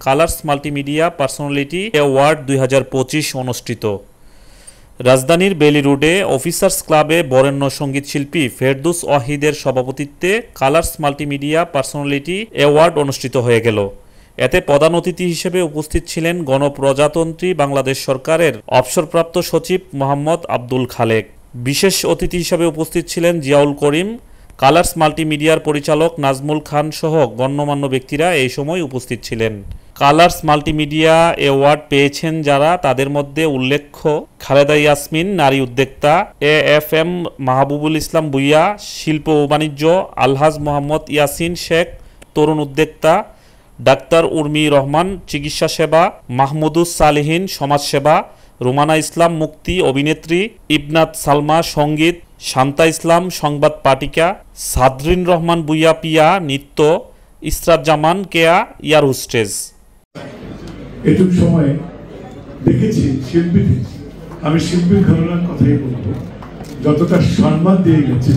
Colours multimedia personality award 2025 অনুষ্ঠিত। রাজধানীর বেলি রোডে অফিসার্স ক্লাবে বরেণ্য সঙ্গীতশিল্পী ফেরদৌস ওয়াহিদের সভাপতিত্বে কালার্স মাল্টিমিডিয়া পার্সোনালিটি অ্যাওয়ার্ড অনুষ্ঠিত হয়ে গেল। এতে প্রধান অতিথি হিসেবে উপস্থিত ছিলেন গণপ্রজাতন্ত্রী বাংলাদেশ সরকারের অবসরপ্রাপ্ত সচিব মোহাম্মদ আব্দুল খালেক। বিশেষ অতিথি হিসেবে উপস্থিত ছিলেন জিয়াউল করিম, কালার্স মাল্টিমিডিয়ার পরিচালক নাজমুল খান সহ গণ্যমান্য ব্যক্তিরা এই সময় উপস্থিত ছিলেন। কালার্স মাল্টিমিডিয়া অ্যাওয়ার্ড পেয়েছেন যারা, তাদের মধ্যে উল্লেখ্য খালেদা ইয়াসমিন নারী উদ্যোক্তা, AFM মাহবুবুল ইসলাম ভূঁইয়া শিল্প ও বাণিজ্য, আলহাজ মোহাম্মদ ইয়াসিন শেখ তরুণ উদ্যোক্তা, ডাক্তার উর্মি রহমান চিকিৎসা সেবা, মাহমুদুস সালেহীন সমাজসেবা, রুমানা ইসলাম মুক্তি অভিনেত্রী, ইবনাত সালমা সঙ্গীত, শান্তা ইসলাম সংবাদ পাঠিকা, সাদরিন রহমান ভূঁইয়া পিয়া নৃত্য, ইসরাত জামান কেয়া ইয়ার হোস্টেস। এটুক সময় দেখেছি শিল্পীদের, আমি শিল্পীর ঘটনার কথাই বলবো, যতটা সম্মান দিয়ে গেছে,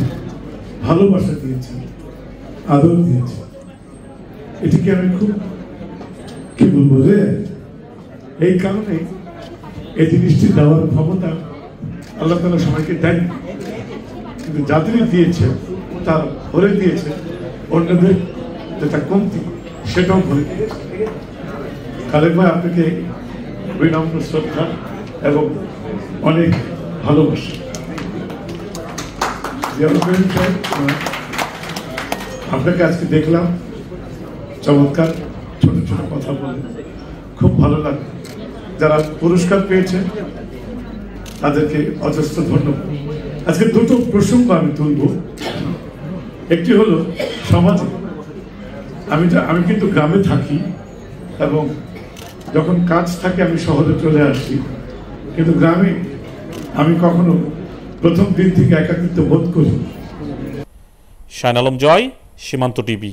ভালোবাসা দিয়েছে, আদর দিয়েছে, এটিকে আমি খুব কি বলবো যে এই কারণে এই জিনিসটি দেওয়ার ক্ষমতা আল্লাহ তাআলা সবাইকে দেন, কিন্তু যাদেরই দিয়েছে তার ভরে দিয়েছে, অন্যদের যেটা কমতি সেটাও ভরে দিয়েছে। খালেক ভাই, আপনাকে বিনম্র শ্রদ্ধা এবং অনেক ভালোবাসা। আপনাকে আজকে দেখলাম চমৎকার ছোট ছোট কথা বলে খুব ভালো লাগে। যারা পুরস্কার পেয়েছে তাদেরকে অজস্র ধন্যবাদ। আজকে দুটো প্রসঙ্গ আমি তুলব। একটি হলো সমাজে, আমি কিন্তু গ্রামে থাকি এবং যখন কাজ থাকে আমি শহরে চলে আসি, কিন্তু গ্রামে আমি কখনো প্রথম দিন থেকে একাকিত্ব বোধ করি। শাইন আলম জয়, সীমান্ত টিভি।